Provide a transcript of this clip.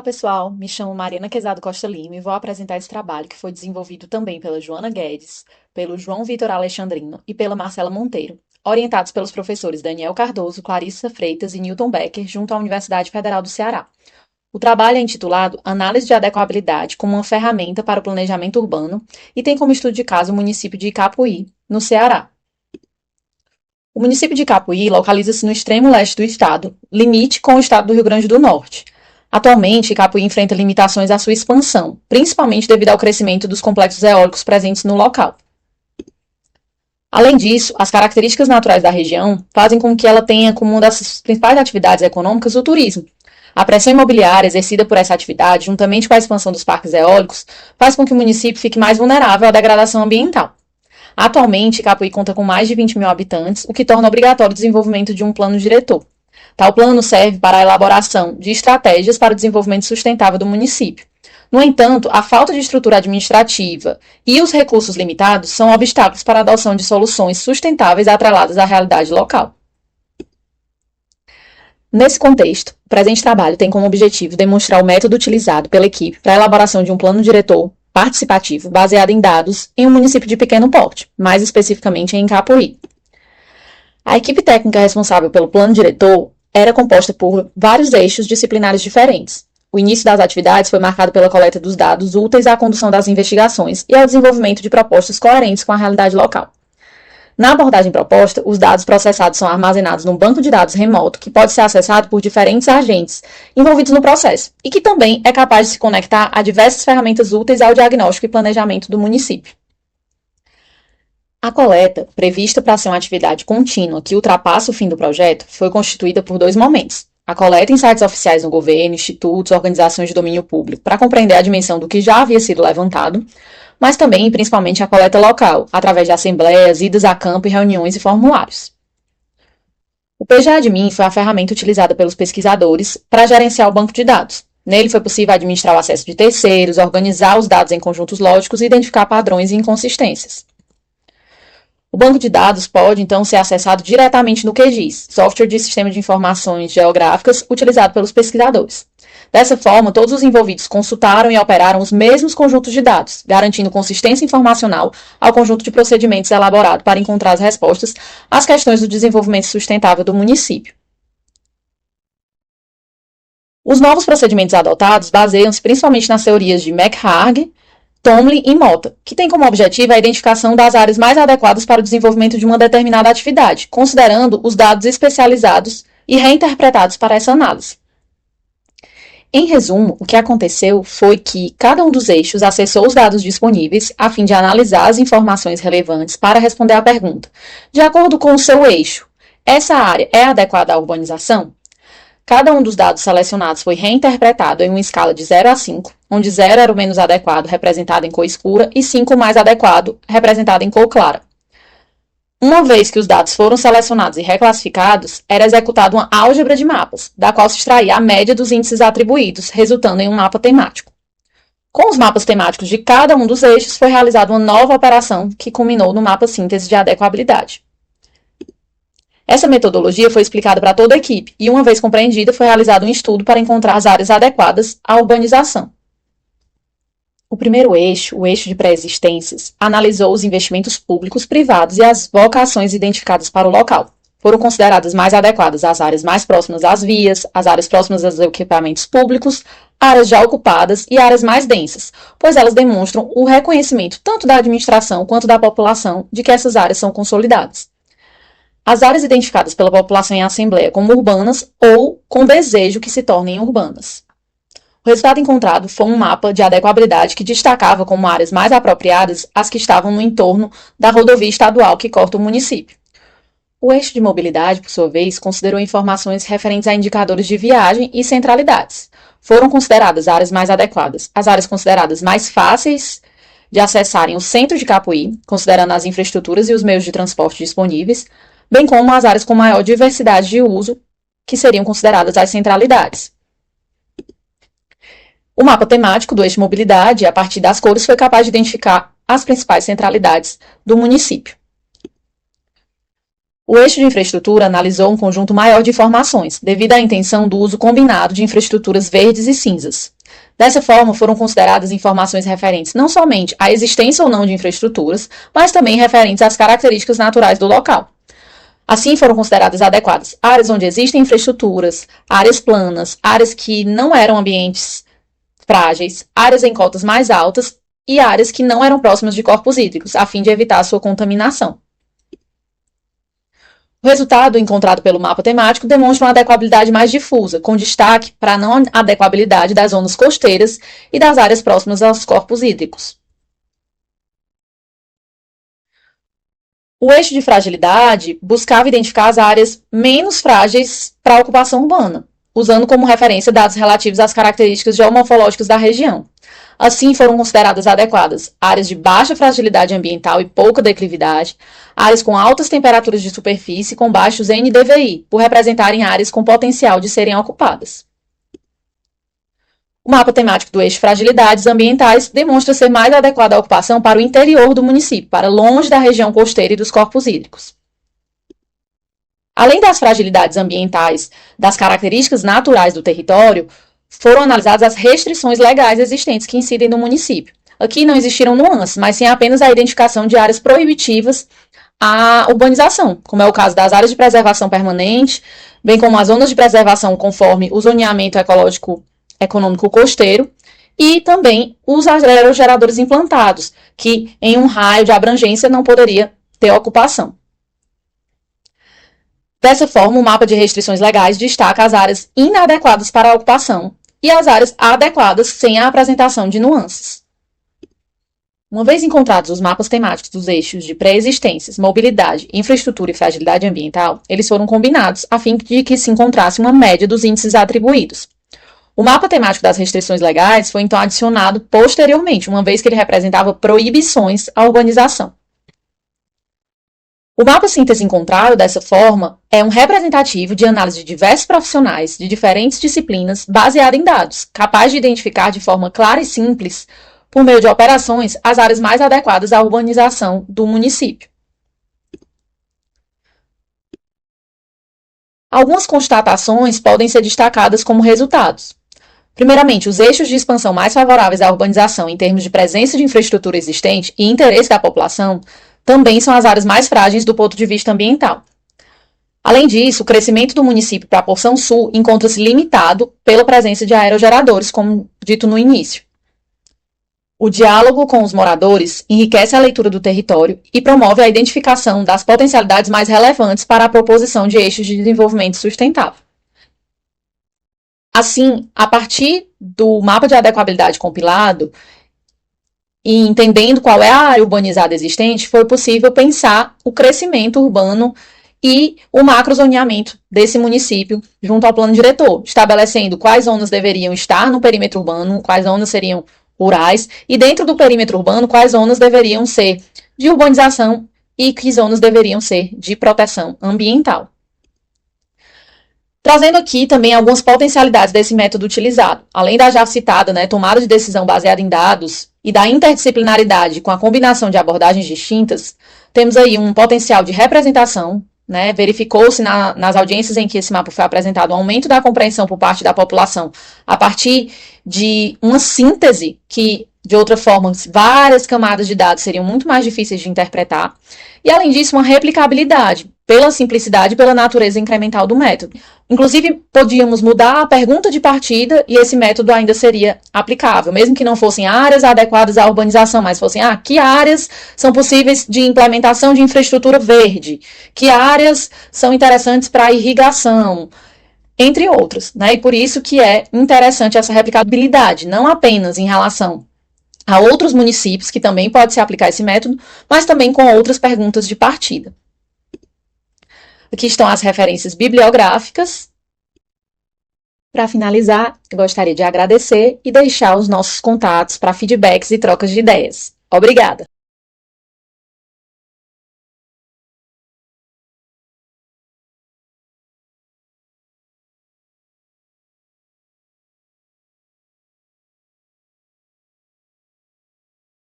pessoal, me chamo Mariana Quezado Costa Lima e vou apresentar esse trabalho que foi desenvolvido também pela Joana Guedes, pelo João Vitor Alexandrino e pela Marcela Monteiro, orientados pelos professores Daniel Cardoso, Clarissa Freitas e Newton Becker, junto à Universidade Federal do Ceará. O trabalho é intitulado Análise de Adequabilidade como uma ferramenta para o planejamento urbano e tem como estudo de caso o município de Icapuí, no Ceará. O município de Icapuí localiza-se no extremo leste do estado, limite com o estado do Rio Grande do Norte. Atualmente, Icapuí enfrenta limitações à sua expansão, principalmente devido ao crescimento dos complexos eólicos presentes no local. Além disso, as características naturais da região fazem com que ela tenha como uma das principais atividades econômicas o turismo. A pressão imobiliária exercida por essa atividade, juntamente com a expansão dos parques eólicos, faz com que o município fique mais vulnerável à degradação ambiental. Atualmente, Icapuí conta com mais de 20 mil habitantes, o que torna obrigatório o desenvolvimento de um plano diretor. Tal plano serve para a elaboração de estratégias para o desenvolvimento sustentável do município. No entanto, a falta de estrutura administrativa e os recursos limitados são obstáculos para a adoção de soluções sustentáveis atreladas à realidade local. Nesse contexto, o presente trabalho tem como objetivo demonstrar o método utilizado pela equipe para a elaboração de um plano diretor participativo baseado em dados em um município de pequeno porte, mais especificamente em Icapuí. A equipe técnica responsável pelo plano diretor era composta por vários eixos disciplinares diferentes. O início das atividades foi marcado pela coleta dos dados úteis à condução das investigações e ao desenvolvimento de propostas coerentes com a realidade local. Na abordagem proposta, os dados processados são armazenados num banco de dados remoto que pode ser acessado por diferentes agentes envolvidos no processo e que também é capaz de se conectar a diversas ferramentas úteis ao diagnóstico e planejamento do município. A coleta, prevista para ser uma atividade contínua que ultrapassa o fim do projeto, foi constituída por dois momentos. A coleta em sites oficiais do governo, institutos, organizações de domínio público, para compreender a dimensão do que já havia sido levantado, mas também e principalmente a coleta local, através de assembleias, idas a campo e reuniões e formulários. O PGAdmin foi a ferramenta utilizada pelos pesquisadores para gerenciar o banco de dados. Nele foi possível administrar o acesso de terceiros, organizar os dados em conjuntos lógicos e identificar padrões e inconsistências. O banco de dados pode, então, ser acessado diretamente no QGIS, software de sistema de informações geográficas utilizado pelos pesquisadores. Dessa forma, todos os envolvidos consultaram e operaram os mesmos conjuntos de dados, garantindo consistência informacional ao conjunto de procedimentos elaborado para encontrar as respostas às questões do desenvolvimento sustentável do município. Os novos procedimentos adotados baseiam-se principalmente nas teorias de McHargue, Tomlin e Mota, que tem como objetivo a identificação das áreas mais adequadas para o desenvolvimento de uma determinada atividade, considerando os dados especializados e reinterpretados para essa análise. Em resumo, o que aconteceu foi que cada um dos eixos acessou os dados disponíveis a fim de analisar as informações relevantes para responder à pergunta: de acordo com o seu eixo, essa área é adequada à urbanização? Cada um dos dados selecionados foi reinterpretado em uma escala de 0 a 5, onde 0 era o menos adequado, representado em cor escura, e 5 o mais adequado, representado em cor clara. Uma vez que os dados foram selecionados e reclassificados, era executada uma álgebra de mapas, da qual se extraía a média dos índices atribuídos, resultando em um mapa temático. Com os mapas temáticos de cada um dos eixos, foi realizada uma nova operação que culminou no mapa síntese de adequabilidade. Essa metodologia foi explicada para toda a equipe e, uma vez compreendida, foi realizado um estudo para encontrar as áreas adequadas à urbanização. O primeiro eixo, o eixo de pré-existências, analisou os investimentos públicos, privados e as vocações identificadas para o local. Foram consideradas mais adequadas as áreas mais próximas às vias, as áreas próximas aos equipamentos públicos, áreas já ocupadas e áreas mais densas, pois elas demonstram o reconhecimento tanto da administração quanto da população de que essas áreas são consolidadas. As áreas identificadas pela população em assembleia como urbanas ou com desejo que se tornem urbanas. O resultado encontrado foi um mapa de adequabilidade que destacava como áreas mais apropriadas as que estavam no entorno da rodovia estadual que corta o município. O eixo de mobilidade, por sua vez, considerou informações referentes a indicadores de viagem e centralidades. Foram consideradas áreas mais adequadas, as áreas consideradas mais fáceis de acessarem o centro de Icapuí, considerando as infraestruturas e os meios de transporte disponíveis, bem como as áreas com maior diversidade de uso, que seriam consideradas as centralidades. O mapa temático do eixo de mobilidade, a partir das cores, foi capaz de identificar as principais centralidades do município. O eixo de infraestrutura analisou um conjunto maior de informações, devido à intenção do uso combinado de infraestruturas verdes e cinzas. Dessa forma, foram consideradas informações referentes não somente à existência ou não de infraestruturas, mas também referentes às características naturais do local. Assim, foram consideradas adequadas áreas onde existem infraestruturas, áreas planas, áreas que não eram ambientes frágeis, áreas em cotas mais altas e áreas que não eram próximas de corpos hídricos, a fim de evitar a sua contaminação. O resultado encontrado pelo mapa temático demonstra uma adequabilidade mais difusa, com destaque para a não adequabilidade das zonas costeiras e das áreas próximas aos corpos hídricos. O eixo de fragilidade buscava identificar as áreas menos frágeis para a ocupação urbana, usando como referência dados relativos às características geomorfológicas da região. Assim, foram consideradas adequadas áreas de baixa fragilidade ambiental e pouca declividade, áreas com altas temperaturas de superfície com baixos NDVI, por representarem áreas com potencial de serem ocupadas. O mapa temático do eixo fragilidades ambientais demonstra ser mais adequado à ocupação para o interior do município, para longe da região costeira e dos corpos hídricos. Além das fragilidades ambientais, das características naturais do território, foram analisadas as restrições legais existentes que incidem no município. Aqui não existiram nuances, mas sim apenas a identificação de áreas proibitivas à urbanização, como é o caso das áreas de preservação permanente, bem como as zonas de preservação conforme o zoneamento econômico costeiro, e também os aerogeradores implantados, que em um raio de abrangência não poderia ter ocupação. Dessa forma, o mapa de restrições legais destaca as áreas inadequadas para a ocupação e as áreas adequadas sem a apresentação de nuances. Uma vez encontrados os mapas temáticos dos eixos de pré-existências, mobilidade, infraestrutura e fragilidade ambiental, eles foram combinados a fim de que se encontrasse uma média dos índices atribuídos. O mapa temático das restrições legais foi então adicionado posteriormente, uma vez que ele representava proibições à urbanização. O mapa síntese encontrado dessa forma é um representativo de análise de diversos profissionais de diferentes disciplinas baseado em dados, capaz de identificar de forma clara e simples, por meio de operações, as áreas mais adequadas à urbanização do município. Algumas constatações podem ser destacadas como resultados. Primeiramente, os eixos de expansão mais favoráveis à urbanização em termos de presença de infraestrutura existente e interesse da população também são as áreas mais frágeis do ponto de vista ambiental. Além disso, o crescimento do município para a porção sul encontra-se limitado pela presença de aerogeradores, como dito no início. O diálogo com os moradores enriquece a leitura do território e promove a identificação das potencialidades mais relevantes para a proposição de eixos de desenvolvimento sustentável. Assim, a partir do mapa de adequabilidade compilado, e entendendo qual é a área urbanizada existente, foi possível pensar o crescimento urbano e o macrozoneamento desse município junto ao plano diretor, estabelecendo quais zonas deveriam estar no perímetro urbano, quais zonas seriam rurais, e dentro do perímetro urbano, quais zonas deveriam ser de urbanização e que zonas deveriam ser de proteção ambiental. Trazendo aqui também algumas potencialidades desse método utilizado. Além da já citada, tomada de decisão baseada em dados e da interdisciplinaridade com a combinação de abordagens distintas, temos aí um potencial de representação, verificou-se nas audiências em que esse mapa foi apresentado um aumento da compreensão por parte da população a partir de uma síntese que, de outra forma, várias camadas de dados seriam muito mais difíceis de interpretar. E, além disso, uma replicabilidade, pela simplicidade e pela natureza incremental do método. Inclusive, podíamos mudar a pergunta de partida e esse método ainda seria aplicável, mesmo que não fossem áreas adequadas à urbanização, mas fossem, que áreas são possíveis de implementação de infraestrutura verde, que áreas são interessantes para a irrigação, entre outras, E por isso que é interessante essa replicabilidade, não apenas em relação a outros municípios, que também pode se aplicar esse método, mas também com outras perguntas de partida. Aqui estão as referências bibliográficas. Para finalizar, eu gostaria de agradecer e deixar os nossos contatos para feedbacks e trocas de ideias. Obrigada!